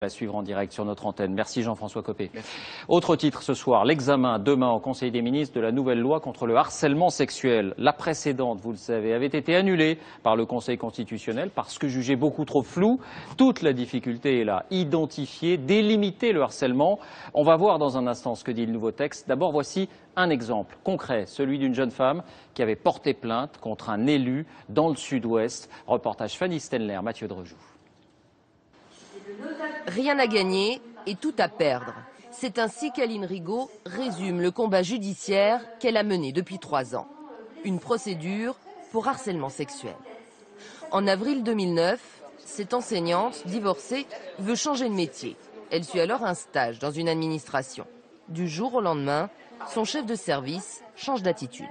À suivre en direct sur notre antenne. Merci Jean-François Copé. Merci. Autre titre ce soir, l'examen demain au Conseil des ministres de la nouvelle loi contre le harcèlement sexuel. La précédente, vous le savez, avait été annulée par le Conseil constitutionnel parce que jugée beaucoup trop floue. Toute la difficulté est là, identifier, délimiter le harcèlement. On va voir dans un instant ce que dit le nouveau texte. D'abord, voici un exemple concret, celui d'une jeune femme qui avait porté plainte contre un élu dans le Sud-Ouest. Reportage Fanny Stenler, Mathieu Drejoux. Rien à gagner et tout à perdre. C'est ainsi qu'Aline Rigaud résume le combat judiciaire qu'elle a mené depuis 3 ans. Une procédure pour harcèlement sexuel. En avril 2009, cette enseignante, divorcée, veut changer de métier. Elle suit alors un stage dans une administration. Du jour au lendemain, son chef de service change d'attitude.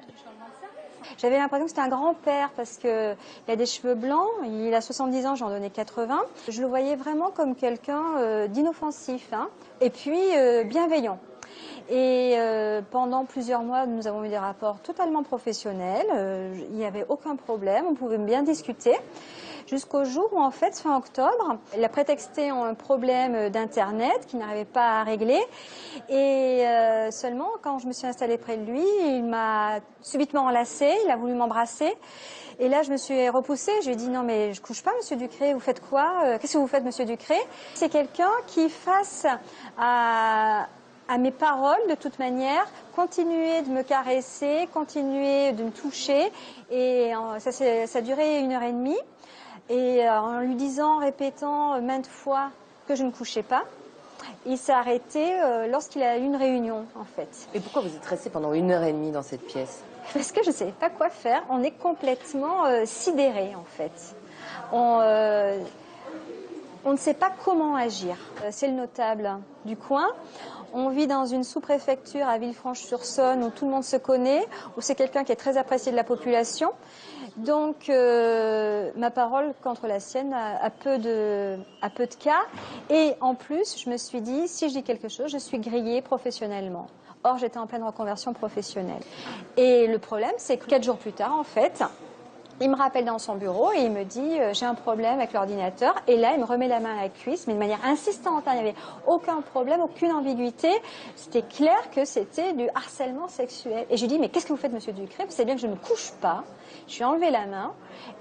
J'avais l'impression que c'était un grand-père parce qu'il a des cheveux blancs, il a 70 ans, j'en donnais 80. Je le voyais vraiment comme quelqu'un d'inoffensif, hein, et puis bienveillant. Et pendant plusieurs mois, nous avons eu des rapports totalement professionnels, il n'y avait aucun problème, on pouvait bien discuter. Jusqu'au jour où, en fait, fin octobre, il a prétexté un problème d'Internet qu'il n'arrivait pas à régler. Et seulement, quand je me suis installée près de lui, il m'a subitement enlacée, il a voulu m'embrasser. Et là, je me suis repoussée, je lui ai dit « Non, mais je couche pas, monsieur Ducré, vous faites quoi? Qu'est-ce que vous faites, monsieur Ducré ?» C'est quelqu'un qui, face à mes paroles, de toute manière, continuait de me caresser, continuait de me toucher. Et ça a duré 1h30. Et en lui disant, répétant maintes fois que je ne couchais pas, il s'est arrêté lorsqu'il a eu une réunion, en fait. Et pourquoi vous êtes resté pendant 1h30 dans cette pièce? Parce que je ne savais pas quoi faire. On est complètement sidérés, en fait. On ne sait pas comment agir. C'est le notable du coin. On vit dans une sous-préfecture à Villefranche-sur-Saône où tout le monde se connaît, où c'est quelqu'un qui est très apprécié de la population. Donc, ma parole contre la sienne a peu de cas. Et en plus, je me suis dit, si je dis quelque chose, je suis grillée professionnellement. Or, j'étais en pleine reconversion professionnelle. Et le problème, c'est que 4 jours plus tard, en fait, il me rappelle dans son bureau et il me dit j'ai un problème avec l'ordinateur. Et là, il me remet la main à la cuisse, mais de manière insistante. Il n'y avait aucun problème, aucune ambiguïté. C'était clair que c'était du harcèlement sexuel. Et je lui dis mais qu'est-ce que vous faites, monsieur Ducré? Vous savez bien que je ne couche pas. Je lui ai enlevé la main.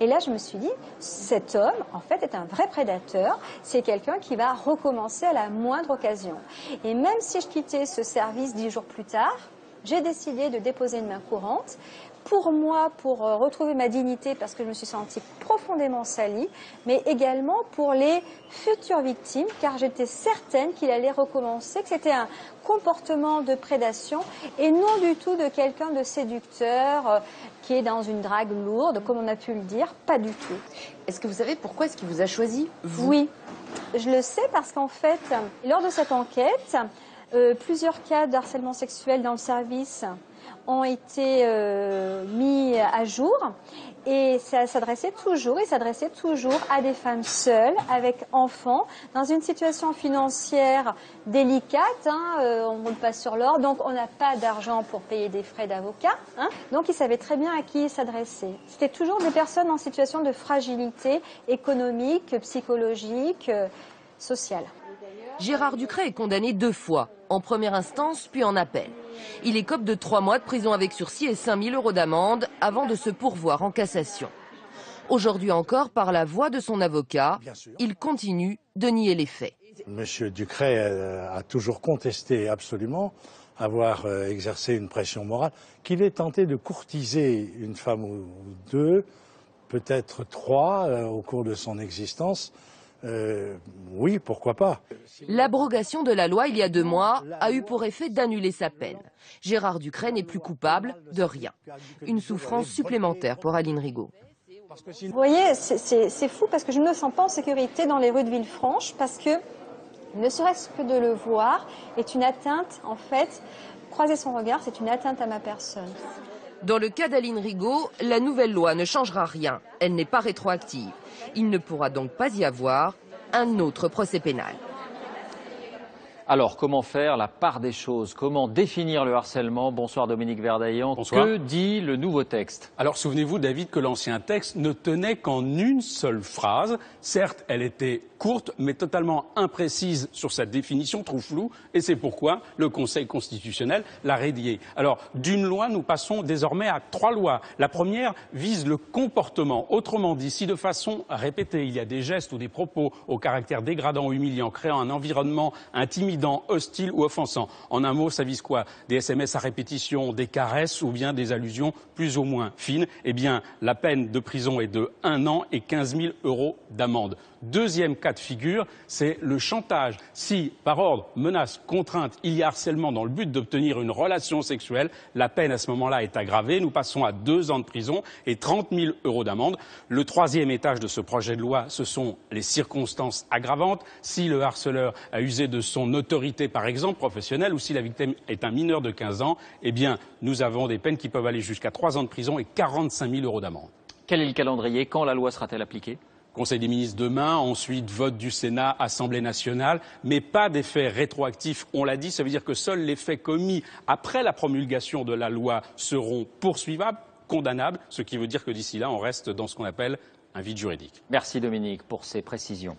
Et là, je me suis dit cet homme, en fait, est un vrai prédateur. C'est quelqu'un qui va recommencer à la moindre occasion. Et même si je quittais ce service 10 jours plus tard, j'ai décidé de déposer une main courante. Pour moi, pour retrouver ma dignité, parce que je me suis sentie profondément salie, mais également pour les futures victimes, car j'étais certaine qu'il allait recommencer, que c'était un comportement de prédation et non du tout de quelqu'un de séducteur qui est dans une drague lourde, comme on a pu le dire, pas du tout. Est-ce que vous savez pourquoi est-ce qu'il vous a choisi, vous? Oui, je le sais parce qu'en fait, lors de cette enquête, plusieurs cas de harcèlement sexuel dans le service ont été mis à jour et ça s'adressait toujours à des femmes seules avec enfants dans une situation financière délicate, hein, on ne roule pas sur l'or, donc on n'a pas d'argent pour payer des frais d'avocat, hein, donc ils savaient très bien à qui ils s'adressaient. C'était toujours des personnes en situation de fragilité économique, psychologique, sociale. Gérard Ducré est condamné 2 fois, en première instance puis en appel. Il écope de 3 mois de prison avec sursis et 5 000 € d'amende avant de se pourvoir en cassation. Aujourd'hui encore, par la voix de son avocat, il continue de nier les faits. Monsieur Ducré a toujours contesté absolument avoir exercé une pression morale, qu'il ait tenté de courtiser une femme ou 2, peut-être 3 au cours de son existence. Oui, pourquoi pas. L'abrogation de la loi il y a 2 mois a eu pour effet d'annuler sa peine. Gérard Ducré n'est plus coupable de rien. Une souffrance supplémentaire pour Aline Rigaud. Vous voyez, c'est fou parce que je ne me sens pas en sécurité dans les rues de Villefranche parce que ne serait-ce que de le voir est une atteinte, en fait, croiser son regard, c'est une atteinte à ma personne. Dans le cas d'Aline Rigaud, la nouvelle loi ne changera rien. Elle n'est pas rétroactive. Il ne pourra donc pas y avoir un autre procès pénal. Alors, comment faire la part des choses? Comment définir le harcèlement? Bonsoir Dominique Verdaillan. Bonsoir. Que dit le nouveau texte? Alors souvenez-vous, David, que l'ancien texte ne tenait qu'en une seule phrase. Certes, elle était courte, mais totalement imprécise sur sa définition, trop floue, et c'est pourquoi le Conseil constitutionnel l'a radiée. Alors, d'une loi, nous passons désormais à 3 lois. La première vise le comportement. Autrement dit, si de façon répétée, il y a des gestes ou des propos au caractère dégradant ou humiliant, créant un environnement intimidant, hostile ou offensant. En un mot, ça vise quoi? Des SMS à répétition, des caresses ou bien des allusions plus ou moins fines. Eh bien, la peine de prison est de 1 an et 15 000 € d'amende. Deuxième cas de figure, c'est le chantage. Si, par ordre, menace, contrainte, il y a harcèlement dans le but d'obtenir une relation sexuelle, la peine à ce moment-là est aggravée. Nous passons à 2 ans de prison et 30 000 € d'amende. Le troisième étage de ce projet de loi, ce sont les circonstances aggravantes. Si le harceleur a usé de son autorité, par exemple, professionnelle, ou si la victime est un mineur de 15 ans, eh bien, nous avons des peines qui peuvent aller jusqu'à 3 ans de prison et 45 000 € d'amende. Quel est le calendrier? Quand la loi sera-t-elle appliquée? Conseil des ministres demain, ensuite vote du Sénat, Assemblée nationale, mais pas d'effet rétroactif. On l'a dit, ça veut dire que seuls les faits commis après la promulgation de la loi seront poursuivables, condamnables, ce qui veut dire que d'ici là, on reste dans ce qu'on appelle un vide juridique. Merci Dominique pour ces précisions.